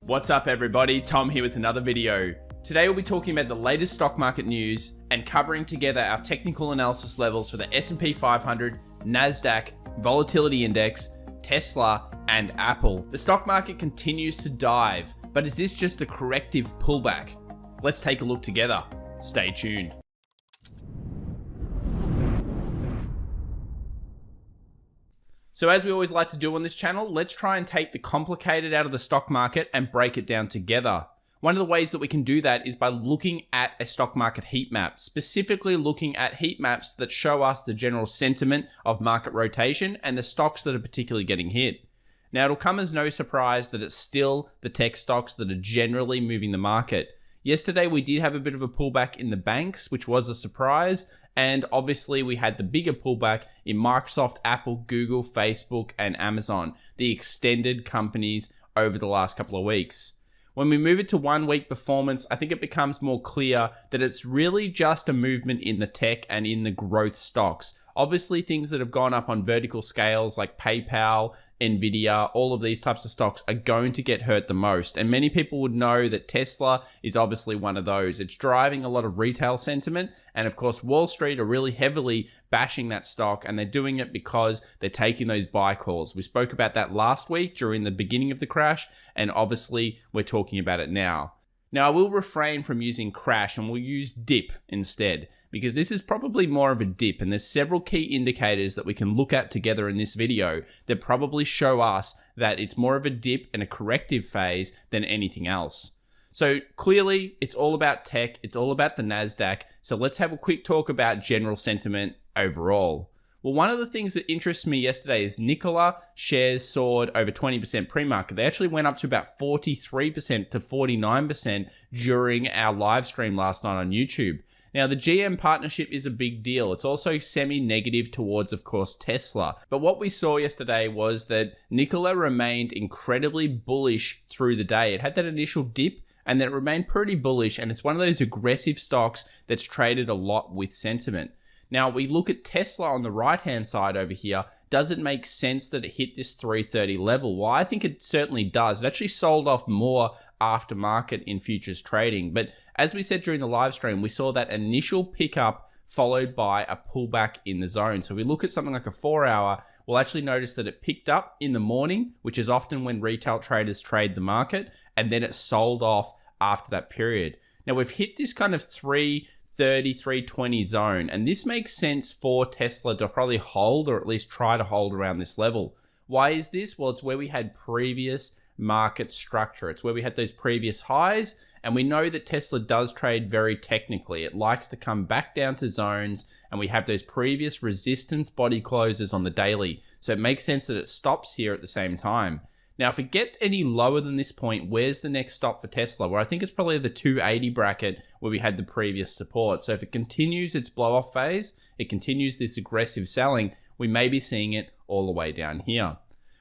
What's up everybody, Tom here with another video. Today we'll be talking about the latest stock market news and covering together our technical analysis levels for the S&P 500, NASDAQ, Volatility Index, Tesla, and Apple. The stock market continues to dive, but is this just a corrective pullback? Let's take a look together. Stay tuned. So as we always like to do on this channel, let's try and take the complicated out of the stock market and break it down together. One of the ways that we can do that is by looking at a stock market heat map, specifically looking at heat maps that show us the general sentiment of market rotation and the stocks that are particularly getting hit. Now it'll come as no surprise that it's still the tech stocks that are generally moving the market. Yesterday we did have a bit of a pullback in the banks, which was a surprise. And obviously we had the bigger pullback in Microsoft, Apple, Google, Facebook, and Amazon, the extended companies over the last couple of weeks. When we move it to 1 week performance, I think it becomes more clear that it's really just a movement in the tech and in the growth stocks. Obviously things that have gone up on vertical scales like PayPal, Nvidia, all of these types of stocks are going to get hurt the most. And many people would know that Tesla is obviously one of those. It's driving a lot of retail sentiment. And of course, Wall Street are really heavily bashing that stock, and they're doing it because they're taking those buy calls. We spoke about that last week during the beginning of the crash, and obviously we're talking about it now. Now, I will refrain from using crash and we'll use dip instead, because this is probably more of a dip, and there's several key indicators that we can look at together in this video that probably show us that it's more of a dip and a corrective phase than anything else. So clearly, it's all about tech, it's all about the NASDAQ, so let's have a quick talk about general sentiment overall. Well, one of the things that interests me yesterday is Nikola shares soared over 20% pre-market. They actually went up to about 43% to 49% during our live stream last night on YouTube. Now, the GM partnership is a big deal. It's also semi-negative towards, of course, Tesla. But what we saw yesterday was that Nikola remained incredibly bullish through the day. It had that initial dip, and then it remained pretty bullish, and it's one of those aggressive stocks that's traded a lot with sentiment. Now, we look at Tesla on the right-hand side over here. Does it make sense that it hit this 330 level? Well, I think it certainly does. It actually sold off more after market in futures trading. But as we said during the live stream, we saw that initial pickup followed by a pullback in the zone. So we look at something like a 4-hour, we'll actually notice that it picked up in the morning, which is often when retail traders trade the market, and then it sold off after that period. Now, we've hit this kind of 320 zone, and this makes sense for Tesla to probably hold, or at least try to hold around this level. Why is this? Well, it's where we had previous market structure. It's where we had those previous highs, and we know that Tesla does trade very technically. It likes to come back down to zones, and we have those previous resistance body closes on the daily. So it makes sense that it stops here at the same time. Now, if it gets any lower than this point, where's the next stop for Tesla? Well, I think it's probably the 280 bracket where we had the previous support. So if it continues its blow-off phase, it continues this aggressive selling, we may be seeing it all the way down here.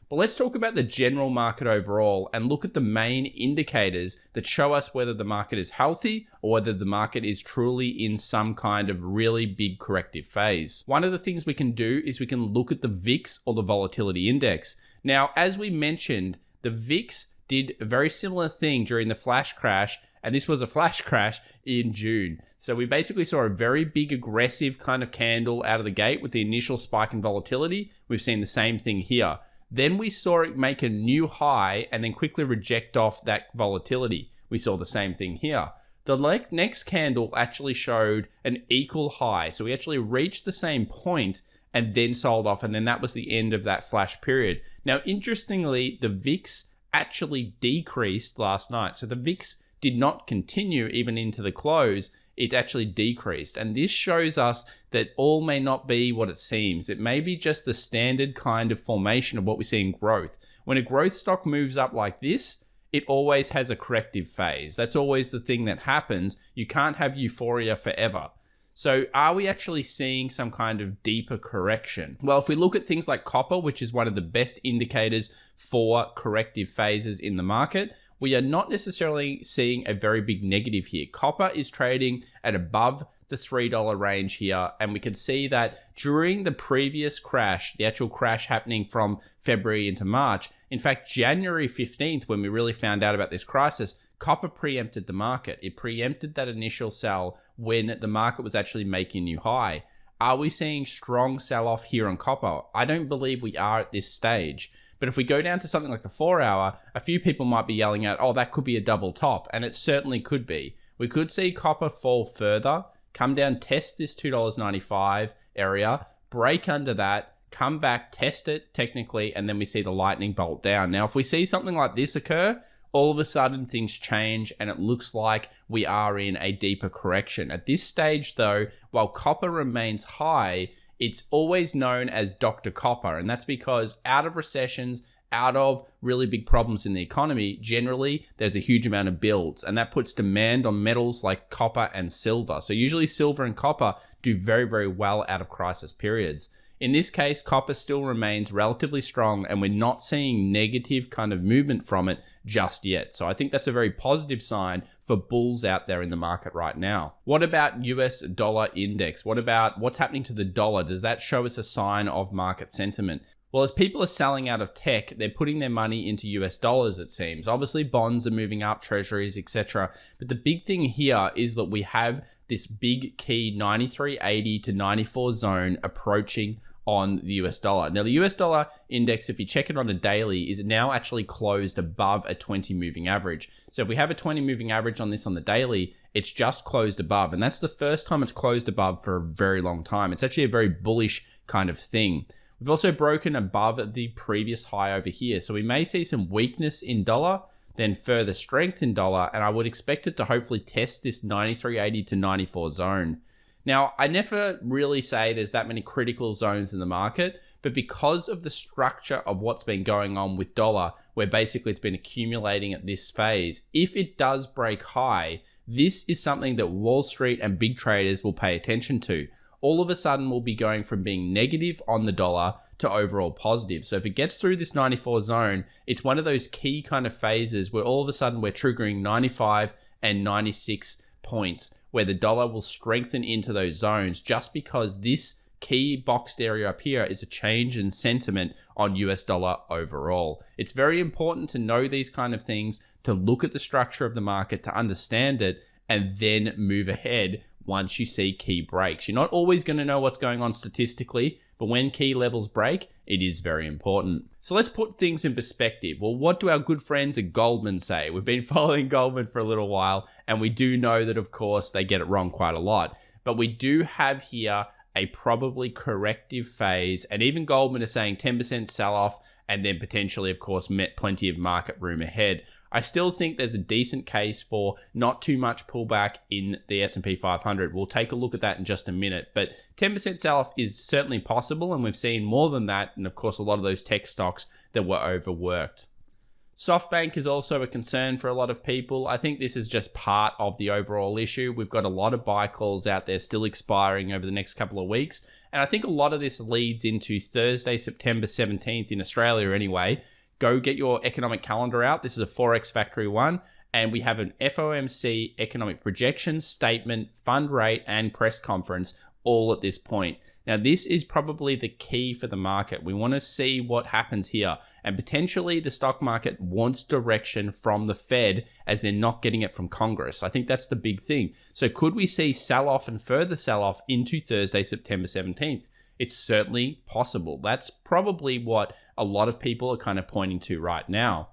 But let's talk about the general market overall and look at the main indicators that show us whether the market is healthy or whether the market is truly in some kind of really big corrective phase. One of the things we can do is we can look at the VIX, or the Volatility Index. Now, as we mentioned, the VIX did a very similar thing during the flash crash, and this was a flash crash in June. So we basically saw a very big aggressive kind of candle out of the gate with the initial spike in volatility. We've seen the same thing here. Then we saw it make a new high and then quickly reject off that volatility. We saw the same thing here. The next candle actually showed an equal high. So we actually reached the same point and then sold off, and then that was the end of that flash period. Now, interestingly, the VIX actually decreased last night. So the VIX did not continue even into the close. It actually decreased. And this shows us that all may not be what it seems. It may be just the standard kind of formation of what we see in growth. When a growth stock moves up like this, it always has a corrective phase. That's always the thing that happens. You can't have euphoria forever. So are we actually seeing some kind of deeper correction? Well, if we look at things like copper, which is one of the best indicators for corrective phases in the market, we are not necessarily seeing a very big negative here. Copper is trading at above the $3 range here, and we can see that during the previous crash, the actual crash happening from February into March, In fact, January 15th, when we really found out about this crisis, copper preempted the market. It preempted that initial sell when the market was actually making a new high. Are we seeing strong sell-off here on copper? I don't believe we are at this stage. But if we go down to something like a 4-hour, a few people might be yelling out, oh, that could be a double top. And it certainly could be. We could see copper fall further, come down, test this $2.95 area, break under that, come back, test it technically, and then we see the lightning bolt down. Now, if we see something like this occur, all of a sudden things change and it looks like we are in a deeper correction. At this stage though, while copper remains high, it's always known as Dr. Copper. And that's because out of recessions, out of really big problems in the economy, generally there's a huge amount of builds, and that puts demand on metals like copper and silver. So usually silver and copper do very, very well out of crisis periods. In this case, copper still remains relatively strong and we're not seeing negative kind of movement from it just yet. So I think that's a very positive sign for bulls out there in the market right now. What about US dollar index? What about what's happening to the dollar? Does that show us a sign of market sentiment? Well, as people are selling out of tech, they're putting their money into US dollars, it seems. Obviously, bonds are moving up, treasuries, etc. But the big thing here is that we have this big key 93.80 to 94 zone approaching on the US dollar. Now, the US dollar index, if you check it on a daily, is now actually closed above a 20 moving average. So if we have a 20 moving average on this on the daily, it's just closed above. And that's the first time it's closed above for a very long time. It's actually a very bullish kind of thing. We've also broken above the previous high over here. So we may see some weakness in dollar, then further strength in dollar. And I would expect it to hopefully test this 93.80 to 94 zone. Now, I never really say there's that many critical zones in the market, but because of the structure of what's been going on with dollar, where basically it's been accumulating at this phase, if it does break high, this is something that Wall Street and big traders will pay attention to. All of a sudden, we'll be going from being negative on the dollar to overall positive. So if it gets through this 94 zone, it's one of those key kind of phases where all of a sudden we're triggering 95 and 96 points, where the dollar will strengthen into those zones just because this key boxed area up here is a change in sentiment on US dollar overall. It's very important to know these kind of things, to look at the structure of the market, to understand it, and then move ahead once you see key breaks. You're not always going to know what's going on statistically, but when key levels break, it is very important. So let's put things in perspective. Well, what do our good friends at Goldman say? We've been following Goldman for a little while, and we do know that, of course, they get it wrong quite a lot. But we do have here a probably corrective phase, and even Goldman is saying 10% sell-off, and then potentially, of course, plenty of market room ahead. I still think there's a decent case for not too much pullback in the S&P 500. We'll take a look at that in just a minute, but 10% sell-off is certainly possible, and we've seen more than that, and of course a lot of those tech stocks that were overworked. SoftBank is also a concern for a lot of people. I think this is just part of the overall issue. We've got a lot of buy calls out there still expiring over the next couple of weeks, and I think a lot of this leads into Thursday, September 17th in Australia anyway. Go get your economic calendar out. This is a Forex Factory one, and we have an FOMC economic projection, statement, fund rate, and press conference all at this point. Now, this is probably the key for the market. We want to see what happens here, and potentially the stock market wants direction from the Fed as they're not getting it from Congress. I think that's the big thing. So could we see sell-off and further sell-off into Thursday, September 17th? It's certainly possible. That's probably what a lot of people are kind of pointing to right now.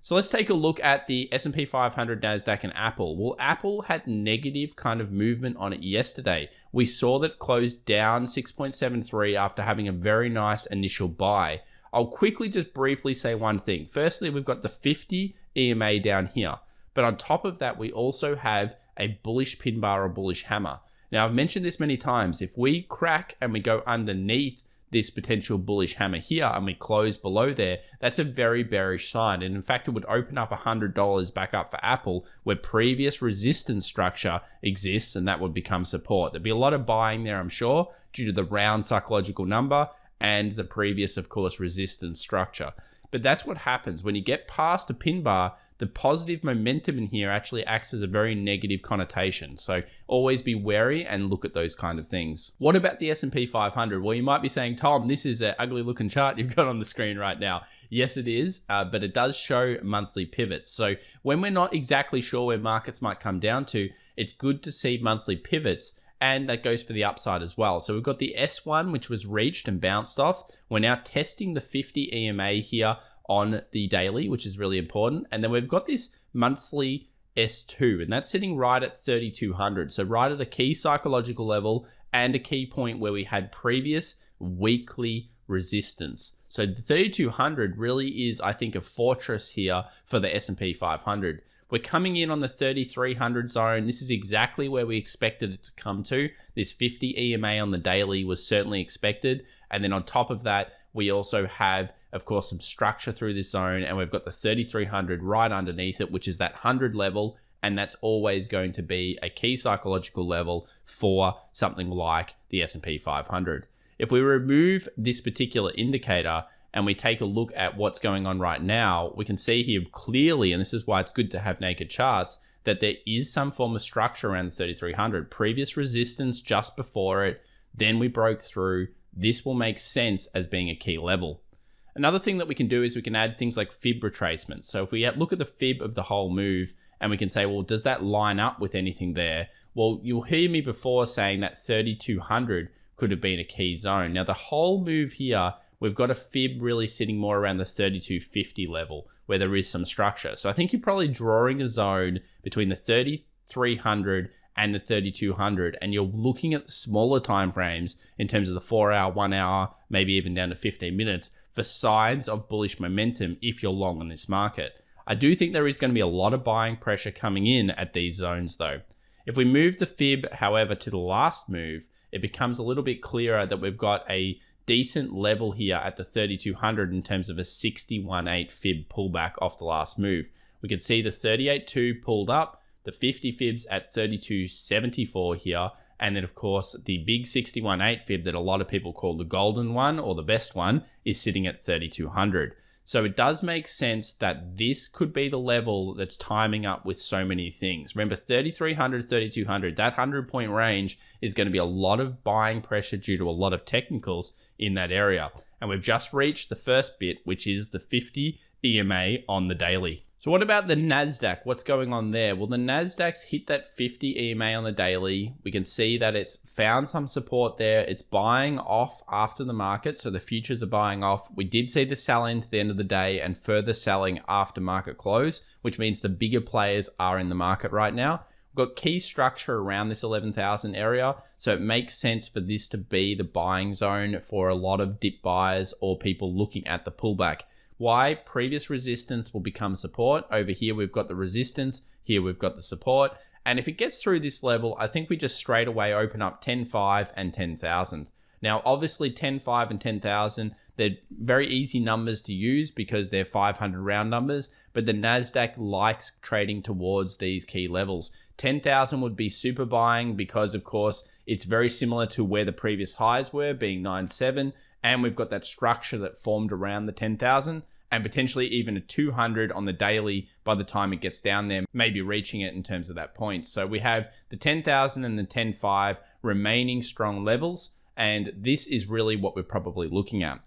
So let's take a look at the S&P 500, NASDAQ, and Apple. Well, Apple had negative kind of movement on it yesterday. We saw that closed down 6.73 after having a very nice initial buy. I'll quickly just briefly say one thing. Firstly, we've got the 50 EMA down here. But on top of that, we also have a bullish pin bar or bullish hammer. Now, I've mentioned this many times. If we crack and we go underneath this potential bullish hammer here and we close below there, that's a very bearish sign. And in fact, it would open up $100 back up for Apple where previous resistance structure exists, and that would become support. There'd be a lot of buying there, I'm sure, due to the round psychological number and the previous, of course, resistance structure. But that's what happens when you get past a pin bar. the positive momentum in here actually acts as a very negative connotation. So always be wary and look at those kind of things. What about the S&P 500? Well, you might be saying, Tom, this is an ugly looking chart you've got on the screen right now. Yes, it is, but it does show monthly pivots. So when we're not exactly sure where markets might come down to, it's good to see monthly pivots. And that goes for the upside as well. So we've got the S1, which was reached and bounced off. We're now testing the 50 EMA here on the daily, which is really important. And then we've got this monthly S2, and that's sitting right at 3,200. So right at a key psychological level and a key point where we had previous weekly resistance. So the 3,200 really is, I think, a fortress here for the S&P 500. We're coming in on the 3,300 zone. This is exactly where we expected it to come to. This 50 EMA on the daily was certainly expected. And then on top of that, we also have, of course, some structure through this zone. And we've got the 3,300 right underneath it, which is that 100 level. And that's always going to be a key psychological level for something like the S&P 500. If we remove this particular indicator, and we take a look at what's going on right now, we can see here clearly, and this is why it's good to have naked charts, that there is some form of structure around the 3,300. Previous resistance just before it, then we broke through. This will make sense as being a key level. Another thing that we can do is we can add things like fib retracements. So if we look at the fib of the whole move, and we can say, well, does that line up with anything there? Well, you'll hear me before saying that 3,200 could have been a key zone. Now, the whole move here, we've got a fib really sitting more around the 3,250 level where there is some structure. So I think you're probably drawing a zone between the 3,300 and the 3,200, and you're looking at the smaller time frames in terms of the 4 hour, 1 hour, maybe even down to 15 minutes for signs of bullish momentum if you're long on this market. I do think there is going to be a lot of buying pressure coming in at these zones though. If we move the fib, however, to the last move, it becomes a little bit clearer that we've got a decent level here at the 3,200 in terms of a 61.8 fib pullback off the last move. We can see the 38.2 pulled up, the 50 fibs at 32.74 here, and then of course the big 61.8 fib that a lot of people call the golden one or the best one is sitting at 3,200. So it does make sense that this could be the level that's timing up with so many things. Remember, 3,300, 3,200, that 100-point range is going to be a lot of buying pressure due to a lot of technicals in that area. And we've just reached the first bit, which is the 50 EMA on the daily. So what about the NASDAQ? What's going on there? Well, the NASDAQ's hit that 50 EMA on the daily. We can see that it's found some support there. It's buying off after the market, so the futures are buying off. We did see the sell-in to the end of the day and further selling after market close, which means the bigger players are in the market right now. We've got key structure around this 11,000 area, so it makes sense for this to be the buying zone for a lot of dip buyers or people looking at the pullback. Why? Previous resistance will become support. Over here, we've got the resistance. Here, we've got the support. And if it gets through this level, I think we just straight away open up 10.5 and 10,000. Now, obviously, 10.5 and 10,000, they're very easy numbers to use because they're 500 round numbers, but the NASDAQ likes trading towards these key levels. 10,000 would be super buying because, of course, it's very similar to where the previous highs were, being 9.7. And we've got that structure that formed around the 10,000 and potentially even a 200 on the daily by the time it gets down there, maybe reaching it in terms of that point. So we have the 10,000 and the 10.5 remaining strong levels. And this is really what we're probably looking at.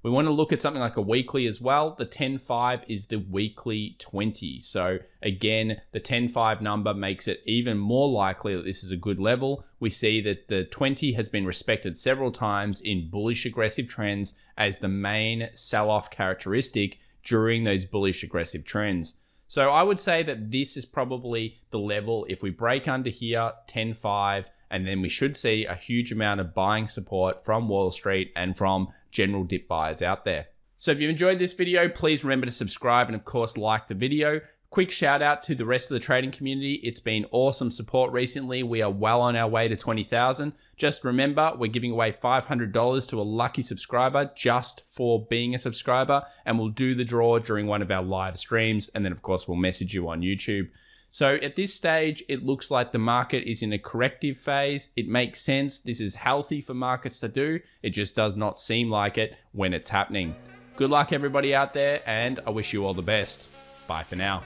We want to look at something like a weekly as well. The 10.5 is the weekly 20. So again, the 10.5 number makes it even more likely that this is a good level. We see that the 20 has been respected several times in bullish aggressive trends as the main sell-off characteristic during those bullish aggressive trends. So I would say that this is probably the level. If we break under here, 10.5, and then we should see a huge amount of buying support from Wall Street and from general dip buyers out there. So if you enjoyed this video, please remember to subscribe and of course like the video. Quick shout out to the rest of the trading community. It's been awesome support recently. We are well on our way to 20,000. Just remember, we're giving away $500 to a lucky subscriber just for being a subscriber, and we'll do the draw during one of our live streams. And then of course, we'll message you on YouTube. So at this stage, it looks like the market is in a corrective phase. It makes sense. This is healthy for markets to do. It just does not seem like it when it's happening. Good luck everybody out there, and I wish you all the best. Bye for now.